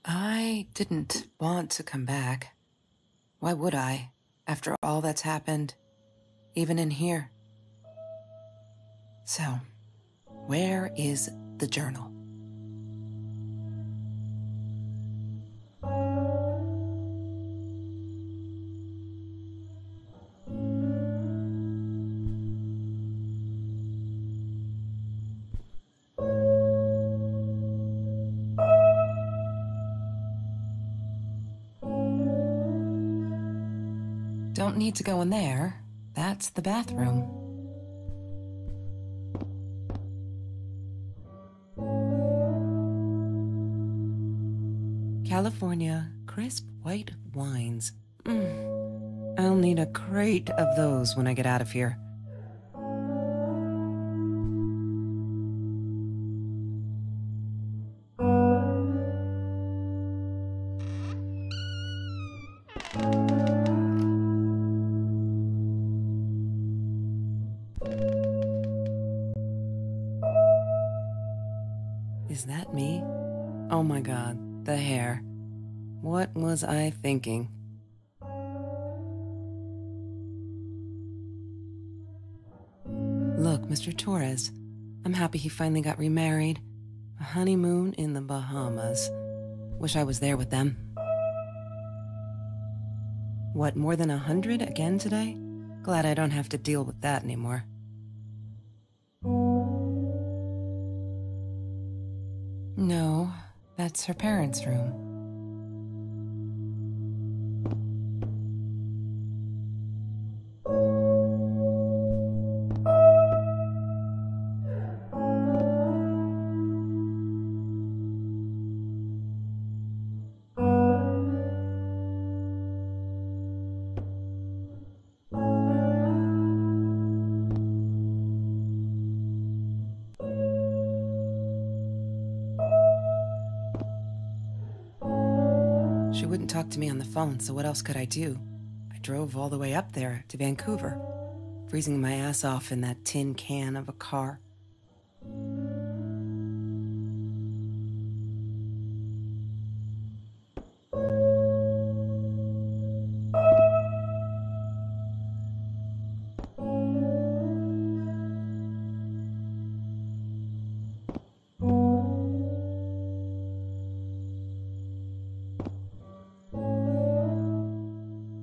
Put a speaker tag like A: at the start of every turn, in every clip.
A: I didn't want to come back. Why would I, after all that's happened, even in here? So, where is the journal? Don't need to go in there. That's the bathroom. California crisp white wines. I'll need a crate of those when I get out of here. Is that me? Oh my God, the hair. What was I thinking? Look, Mr. Torres, I'm happy he finally got remarried. A honeymoon in the Bahamas. Wish I was there with them. What, more than 100 again today? Glad I don't have to deal with that anymore. No, that's her parents' room. She wouldn't talk to me on the phone, so what else could I do? I drove all the way up there to Vancouver, freezing my ass off in that tin can of a car.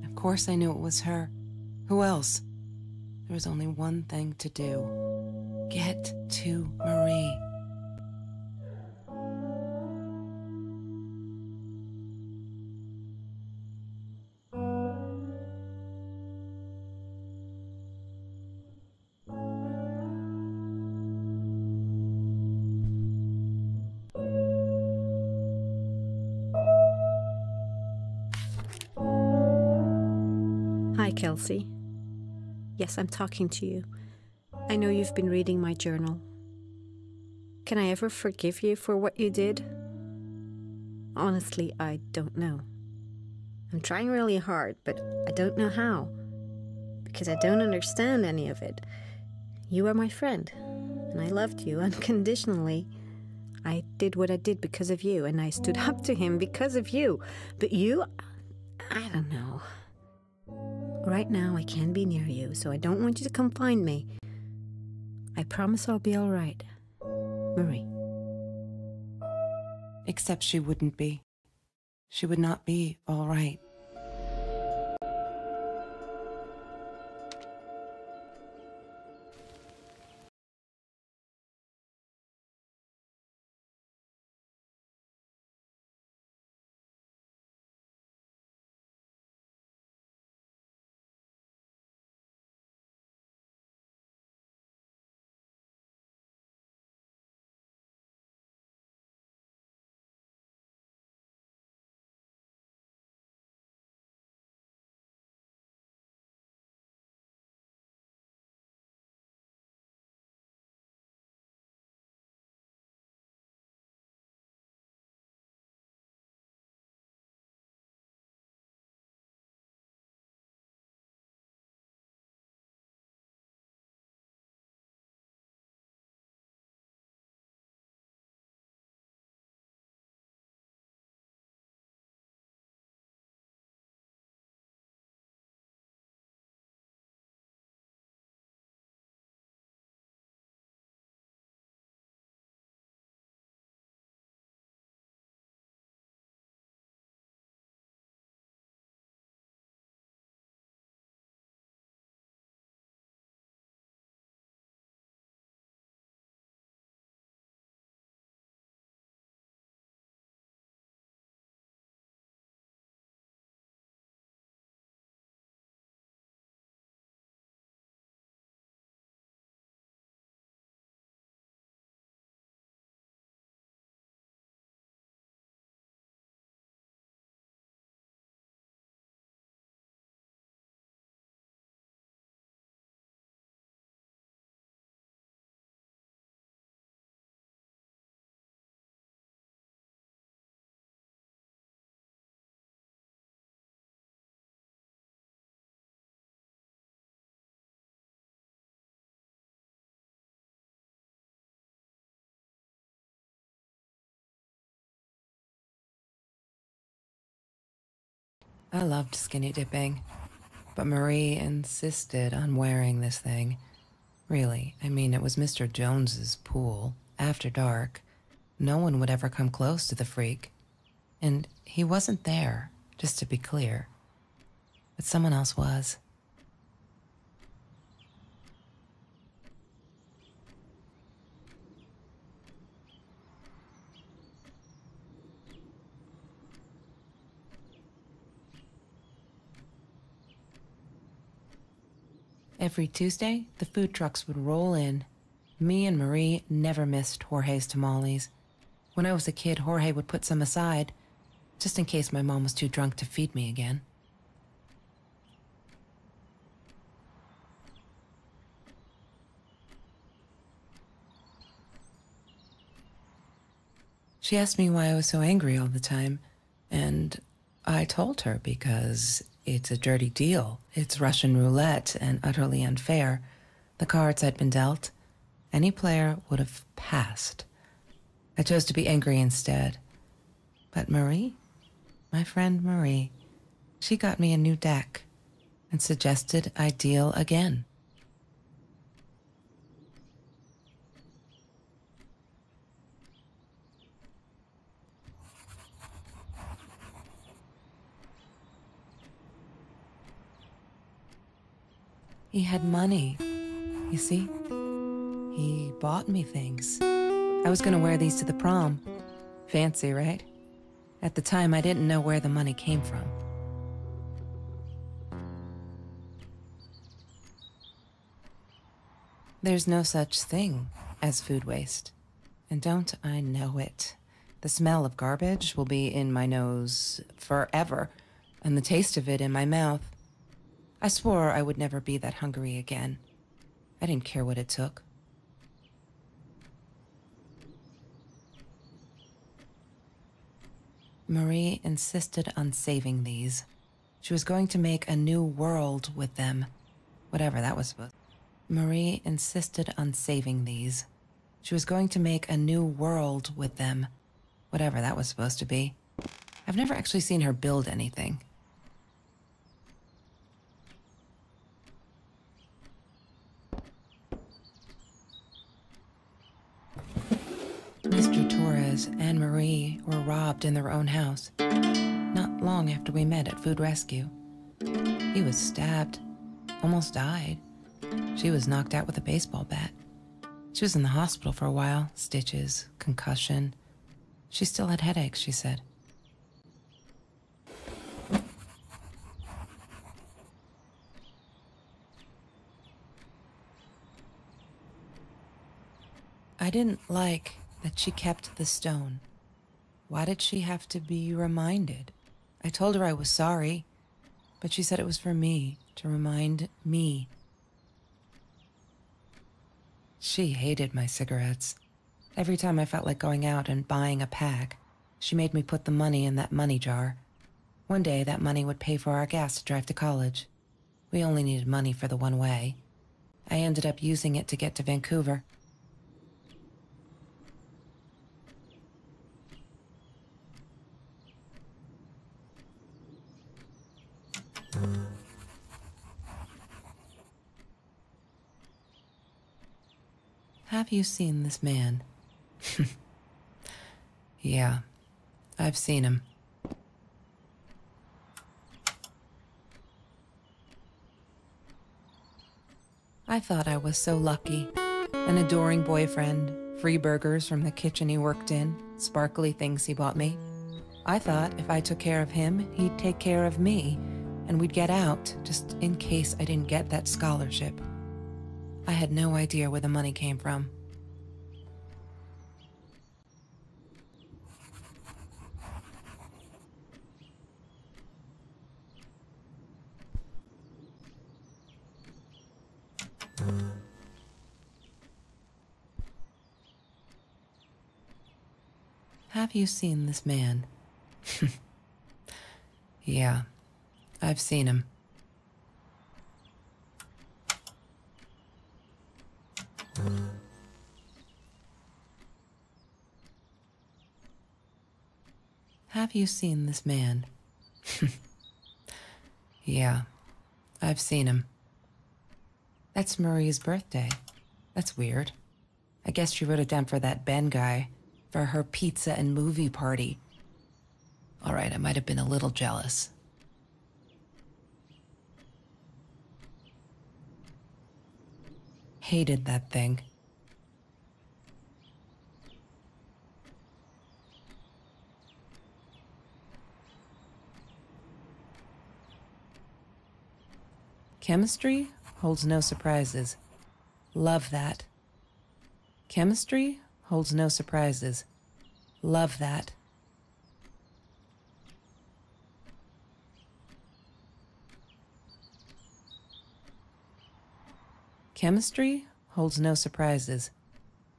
A: Of course I knew it was her. Who else? There was only one thing to do. Get to Marie.
B: Hi, Kelsey. Yes, I'm talking to you. I know you've been reading my journal. Can I ever forgive you for what you did? Honestly, I don't know. I'm trying really hard, but I don't know how. Because I don't understand any of it. You are my friend, and I loved you unconditionally. I did what I did because of you, and I stood up to him because of you. But you, I don't know. Right now, I can't be near you, so I don't want you to come find me. I promise I'll be all right. Marie.
A: Except she wouldn't be. She would not be all right. I loved skinny dipping, but Marie insisted on wearing this thing. Really, I mean, it was Mr. Jones's pool, after dark. No one would ever come close to the freak. And he wasn't there, just to be clear. But someone else was. Every Tuesday, the food trucks would roll in. Me and Marie never missed Jorge's tamales. When I was a kid, Jorge would put some aside, just in case my mom was too drunk to feed me again. She asked me why I was so angry all the time, and I told her because it's a dirty deal. It's Russian roulette and utterly unfair. The cards had been dealt. Any player would have passed. I chose to be angry instead. But Marie, my friend Marie, she got me a new deck and suggested I deal again. He had money, you see? He bought me things. I was gonna wear these to the prom. Fancy, right? At the time, I didn't know where the money came from. There's no such thing as food waste. And don't I know it? The smell of garbage will be in my nose forever, and the taste of it in my mouth. I swore I would never be that hungry again. I didn't care what it took. Marie insisted on saving these. She was going to make a new world with them, whatever that was supposed to be. Marie insisted on saving these. She was going to make a new world with them, whatever that was supposed to be. I've never actually seen her build anything. Mr. Torres and Marie were robbed in their own house, not long after we met at Food Rescue. He was stabbed, almost died. She was knocked out with a baseball bat. She was in the hospital for a while, stitches, concussion. She still had headaches, she said. I didn't like that she kept the stone. Why did she have to be reminded? I told her I was sorry, but she said it was for me, to remind me. She hated my cigarettes. Every time I felt like going out and buying a pack, she made me put the money in that money jar. One day, that money would pay for our gas to drive to college. We only needed money for the one way. I ended up using it to get to Vancouver. Have you seen this man? Yeah, I've seen him. I thought I was so lucky. An adoring boyfriend, free burgers from the kitchen he worked in, sparkly things he bought me. I thought if I took care of him, he'd take care of me, and we'd get out, just in case I didn't get that scholarship. I had no idea where the money came from. Have you seen this man? Yeah, I've seen him. Have you seen this man? Yeah, I've seen him. That's Marie's birthday. That's weird. I guess she wrote it down for that Ben guy, for her pizza and movie party. All right, I might have been a little jealous. Hated that thing. Chemistry holds no surprises. Love that. Chemistry holds no surprises. Love that. Chemistry holds no surprises.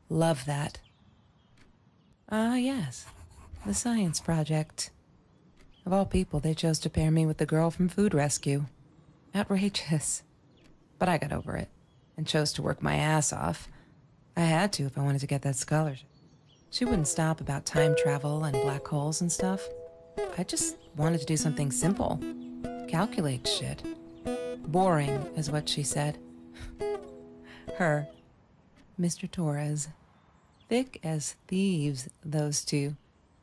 A: Love that. Ah, yes. The science project. Of all people, they chose to pair me with the girl from Food Rescue. Outrageous. But I got over it and chose to work my ass off. I had to if I wanted to get that scholarship. She wouldn't stop about time travel and black holes and stuff. I just wanted to do something simple. Calculate shit. Boring is what she said. Her. Mr. Torres. Thick as thieves, those two.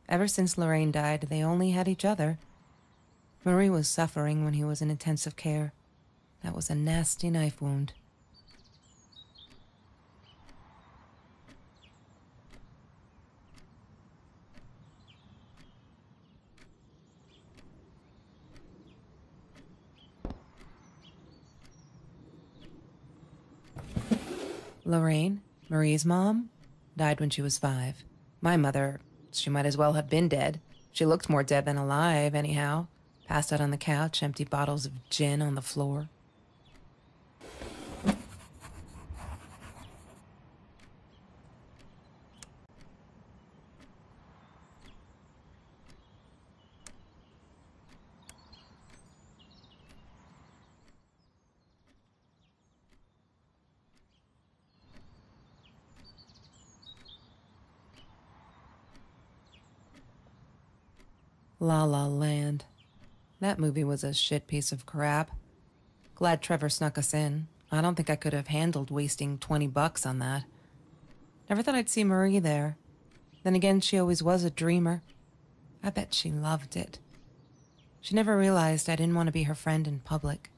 A: Ever since Lorraine died, they only had each other. Marie was suffering when he was in intensive care. That was a nasty knife wound. Lorraine, Marie's mom, died when she was 5. My mother, she might as well have been dead. She looked more dead than alive, anyhow. Passed out on the couch, empty bottles of gin on the floor. La La Land. That movie was a shit piece of crap. Glad Trevor snuck us in. I don't think I could have handled wasting $20 on that. Never thought I'd see Marie there. Then again, she always was a dreamer. I bet she loved it. She never realized I didn't want to be her friend in public.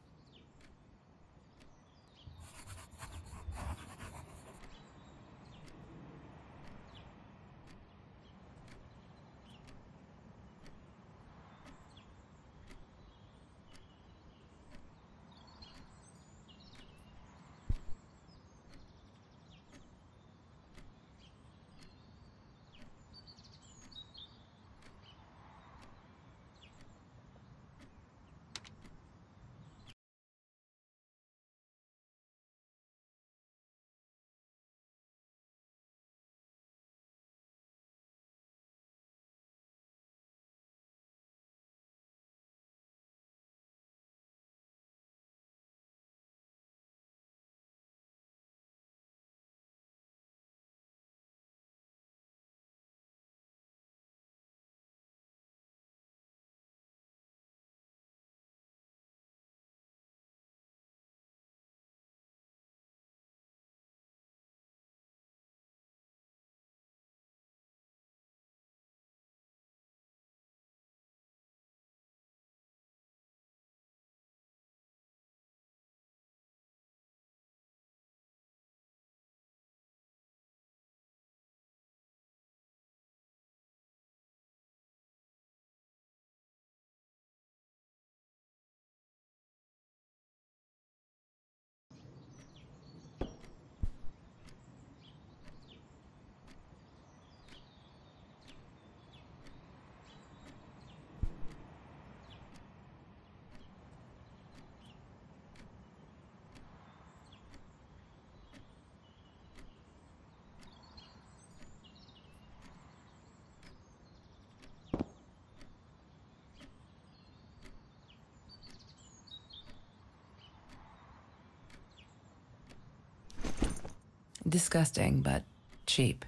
A: Disgusting, but cheap.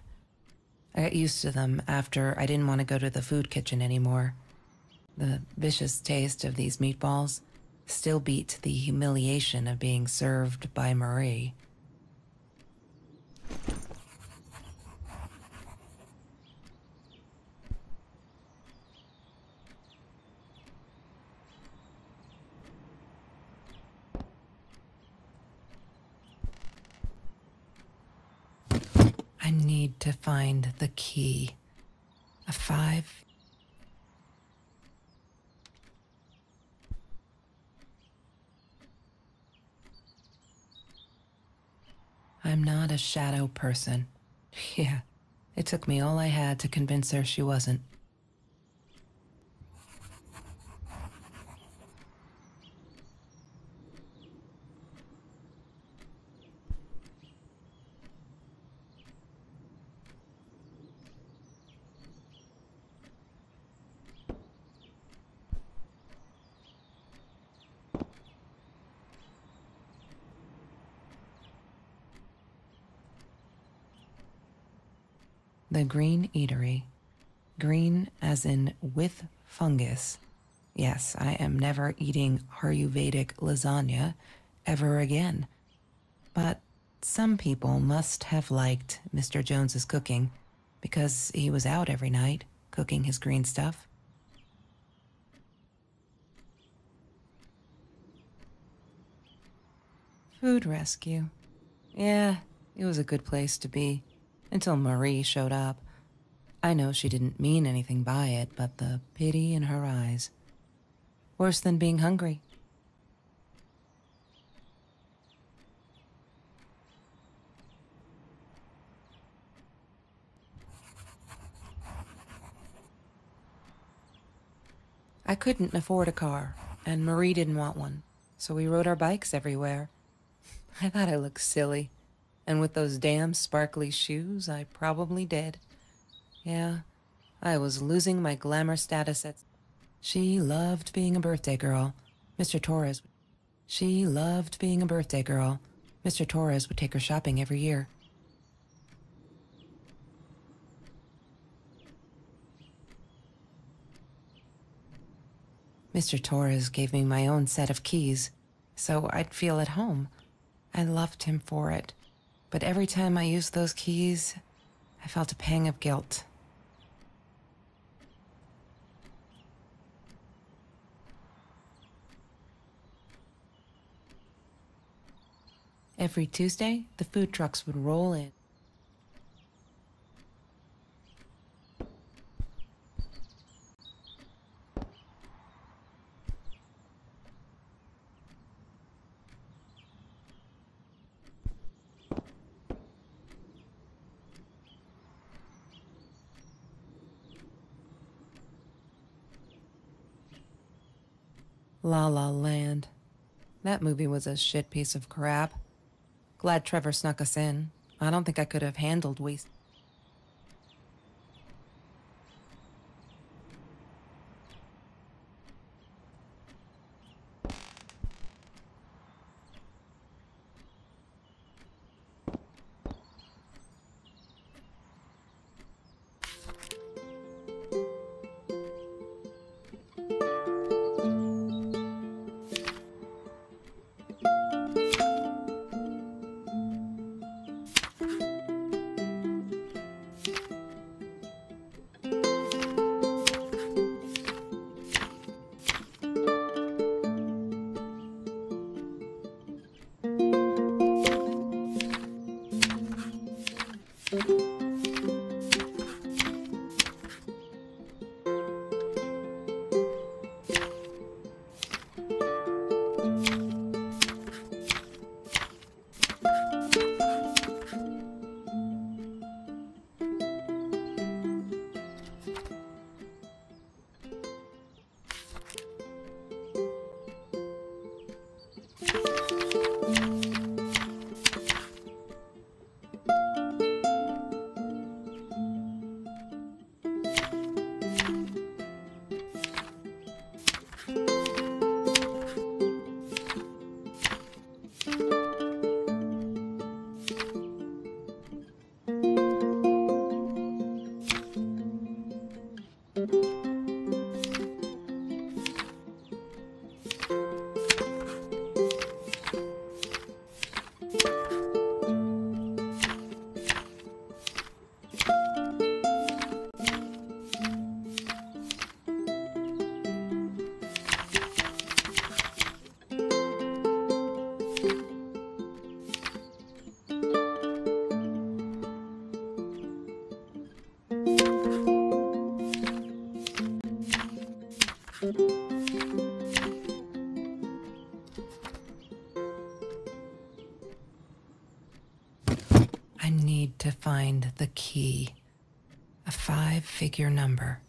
A: I got used to them after I didn't want to go to the food kitchen anymore. The vicious taste of these meatballs, still beat the humiliation of being served by Marie. I need to find the key. A 5. I'm not a shadow person. Yeah, it took me all I had to convince her she wasn't. The Green Eatery. Green as in with fungus. Yes, I am never eating Ayurvedic lasagna ever again. But some people must have liked Mr. Jones's cooking because he was out every night cooking his green stuff. Food rescue. Yeah, it was a good place to be. Until Marie showed up. I know she didn't mean anything by it, but the pity in her eyes. Worse than being hungry. I couldn't afford a car, and Marie didn't want one, so we rode our bikes everywhere. I thought I looked silly. And with those damn sparkly shoes, I probably did. Yeah, I was losing my glamour status at... She loved being a birthday girl. Mr. Torres... She loved being a birthday girl. Mr. Torres would take her shopping every year. Mr. Torres gave me my own set of keys, so I'd feel at home. I loved him for it. But every time I used those keys, I felt a pang of guilt. Every Tuesday, the food trucks would roll in. La La Land. That movie was a shit piece of crap. Glad Trevor snuck us in. I don't think I could have handled waste. I need to find the key. A 5-figure number.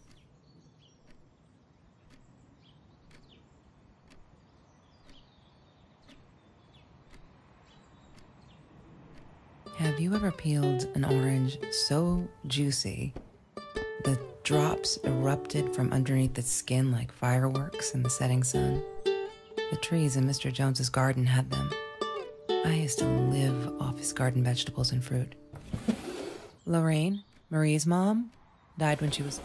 A: Have you ever peeled an orange so juicy the drops erupted from underneath its skin like fireworks in the setting sun? The trees in Mr. Jones's garden had them. I used to live off his garden vegetables and fruit. Lorraine, Marie's mom, died when she was...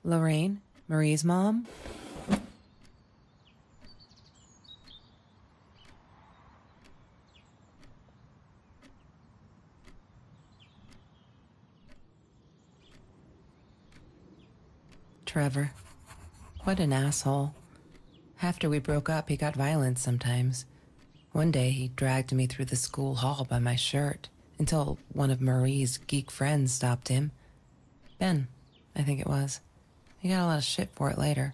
A: Lorraine, Marie's mom? Trevor. What an asshole. After we broke up, he got violent sometimes. One day, he dragged me through the school hall by my shirt until one of Marie's geek friends stopped him. Ben, I think it was. He got a lot of shit for it later.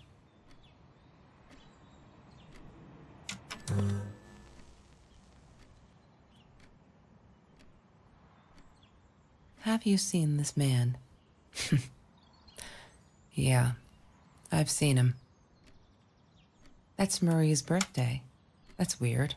A: Have you seen this man? Yeah, I've seen him. That's Marie's birthday. That's weird.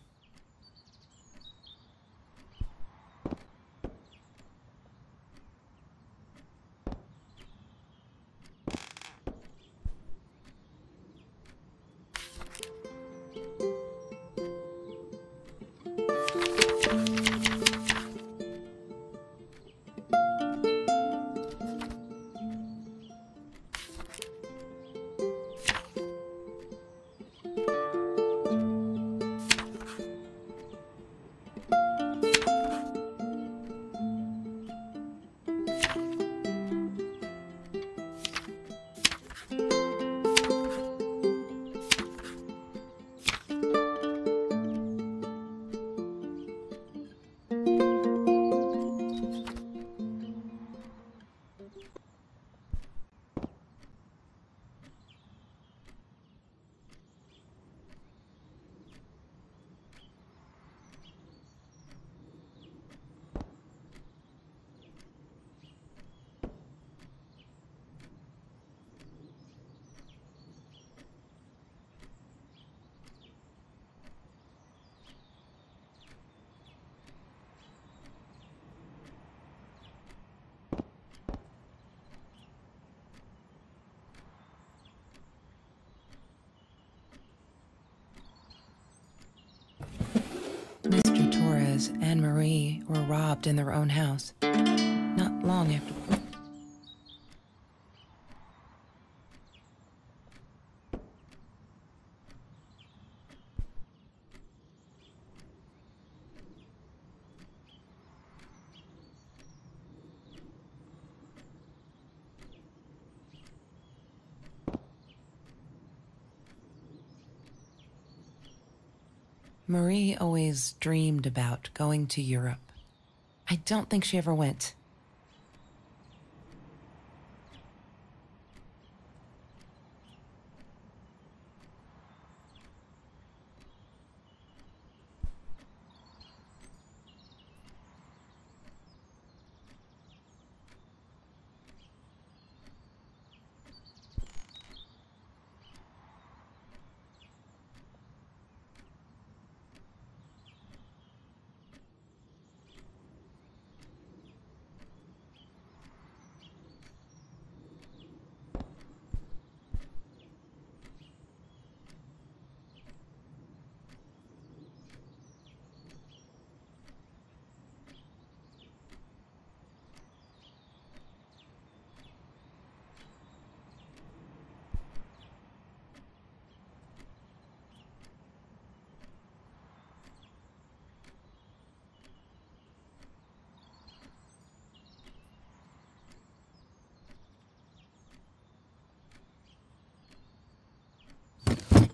A: Mr. Torres and Marie were robbed in their own house. Not long after... Marie always dreamed about going to Europe. I don't think she ever went.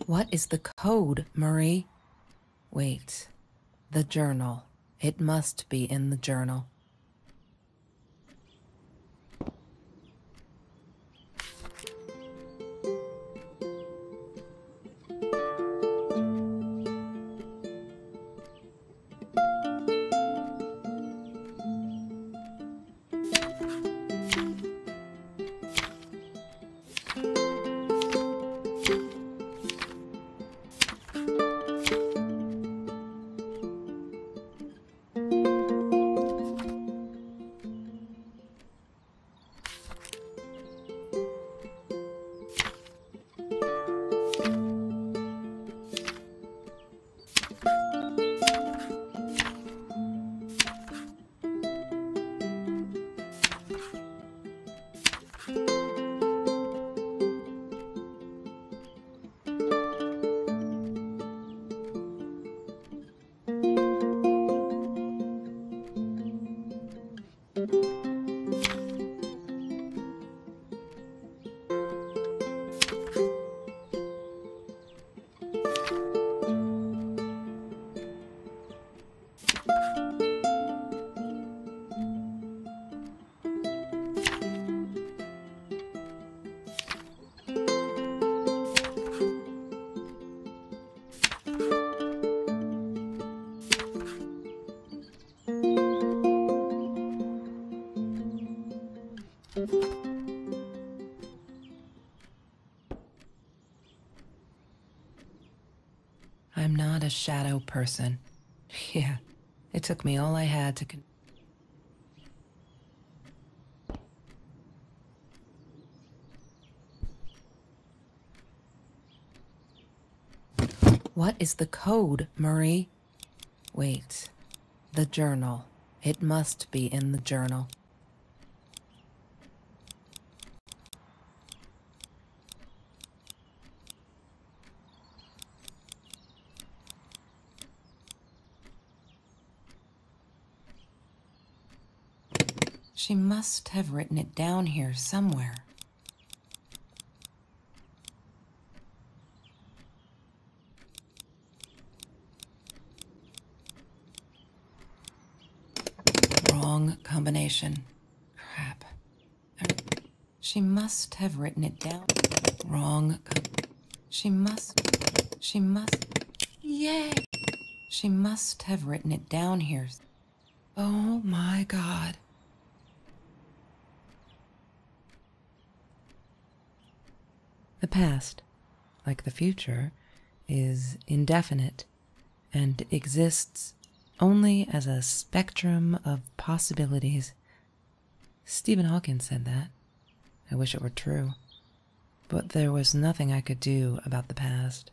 A: What is the code, Marie? Wait. The journal. It must be in the journal. I'm not a shadow person. Yeah, it took me all I had to What is the code, Marie? Wait. The journal. It must be in the journal. She must have written it down here somewhere. Wrong combination. Crap. She must have written it down. Wrong. She must. Yay! She must have written it down here. Oh my God. The past, like the future, is indefinite and exists only as a spectrum of possibilities. Stephen Hawking said that. I wish it were true. But there was nothing I could do about the past.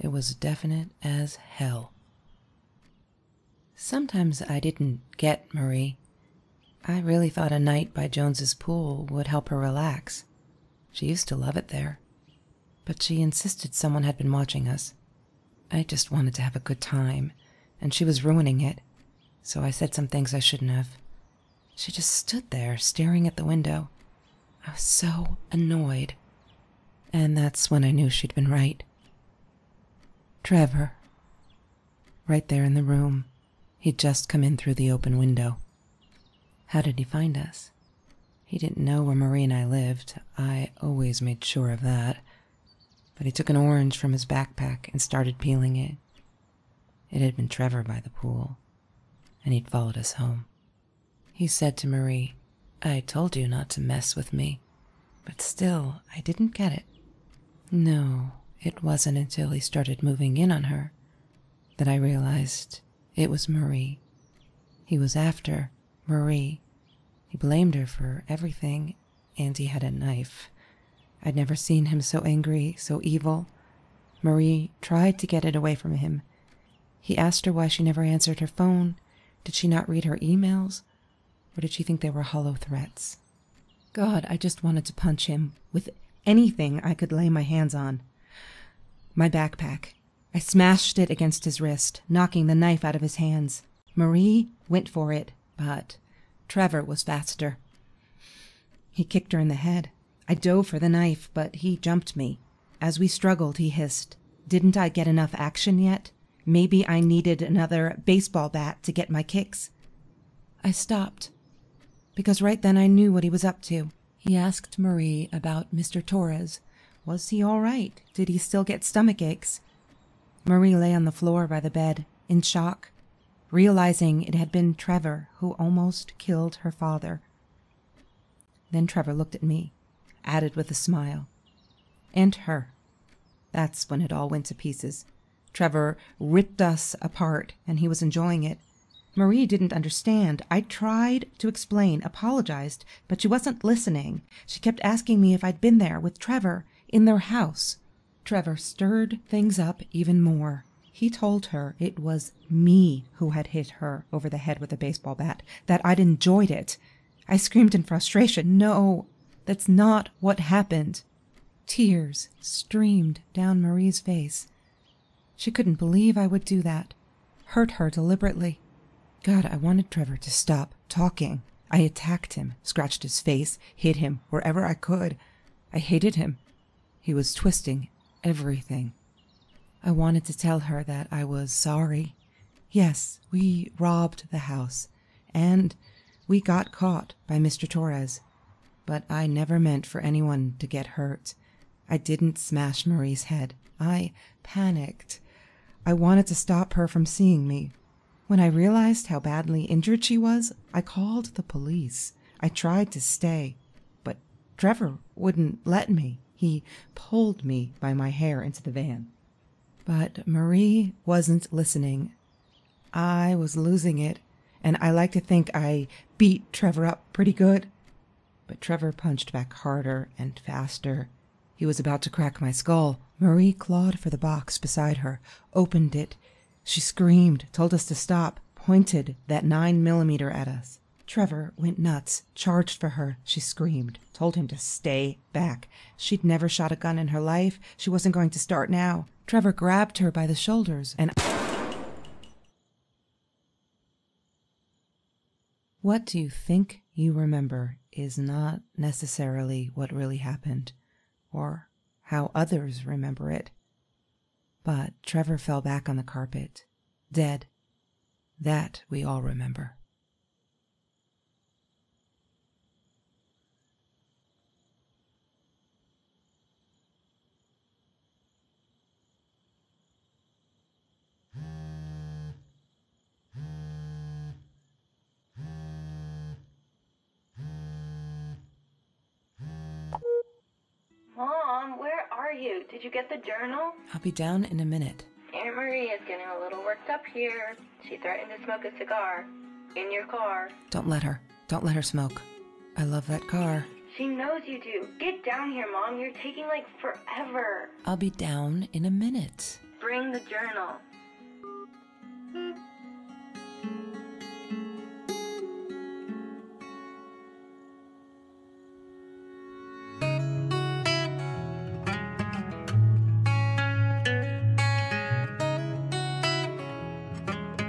A: It was definite as hell. Sometimes I didn't get Marie. I really thought a night by Jones's pool would help her relax. She used to love it there. But she insisted someone had been watching us. I just wanted to have a good time, and she was ruining it, so I said some things I shouldn't have. She just stood there, staring at the window. I was so annoyed. And that's when I knew she'd been right. Trevor. Right there in the room. He'd just come in through the open window. How did he find us? He didn't know where Marie and I lived. I always made sure of that. But he took an orange from his backpack and started peeling it. It had been Trevor by the pool, and he'd followed us home. He said to Marie, "I told you not to mess with me." But still, I didn't get it. No, it wasn't until he started moving in on her that I realized it was Marie. He was after Marie. He blamed her for everything, and he had a knife. I'd never seen him so angry, so evil. Marie tried to get it away from him. He asked her why she never answered her phone. Did she not read her emails? Or did she think they were hollow threats? God, I just wanted to punch him with anything I could lay my hands on. My backpack. I smashed it against his wrist, knocking the knife out of his hands. Marie went for it, but Trevor was faster. He kicked her in the head. I dove for the knife, but he jumped me. As we struggled, he hissed, Didn't I get enough action yet? Maybe I needed another baseball bat to get my kicks. I stopped, because right then I knew what he was up to. He asked Marie about Mr. Torres. Was he all right? Did he still get stomach aches? Marie lay on the floor by the bed, in shock, realizing it had been Trevor who almost killed her father. Then Trevor looked at me, added with a smile. And her. That's when it all went to pieces. Trevor ripped us apart, and he was enjoying it. Marie didn't understand. I tried to explain, apologized, but she wasn't listening. She kept asking me if I'd been there with Trevor in their house. Trevor stirred things up even more. He told her it was me who had hit her over the head with a baseball bat, that I'd enjoyed it. I screamed in frustration. No, that's not what happened. Tears streamed down Marie's face. She couldn't believe I would do that, hurt her deliberately. God, I wanted Trevor to stop talking. I attacked him, scratched his face, hit him wherever I could. I hated him. He was twisting everything. I wanted to tell her that I was sorry. Yes, we robbed the house, and we got caught by Mr. Torres. But I never meant for anyone to get hurt. I didn't smash Marie's head. I panicked. I wanted to stop her from seeing me. When I realized how badly injured she was, I called the police. I tried to stay, but Trevor wouldn't let me. He pulled me by my hair into the van. But Marie wasn't listening. I was losing it, and I like to think I beat Trevor up pretty good. But Trevor punched back harder and faster. He was about to crack my skull. Marie clawed for the box beside her, opened it. She screamed, told us to stop, pointed that 9mm at us. Trevor went nuts, charged for her. She screamed, told him to stay back. She'd never shot a gun in her life. She wasn't going to start now. Trevor grabbed her by the shoulders and... What you think you remember is not necessarily what really happened, or how others remember it. But Trevor fell back on the carpet, dead. That we all remember.
C: Mom, where are you? Did you get the journal?
A: I'll be down in a minute.
C: Aunt Marie is getting a little worked up here. She threatened to smoke a cigar. In your car.
A: Don't let her. Don't let her smoke. I love that car.
C: She knows you do. Get down here, Mom. You're taking, like, forever.
A: I'll be down in a minute.
C: Bring the journal.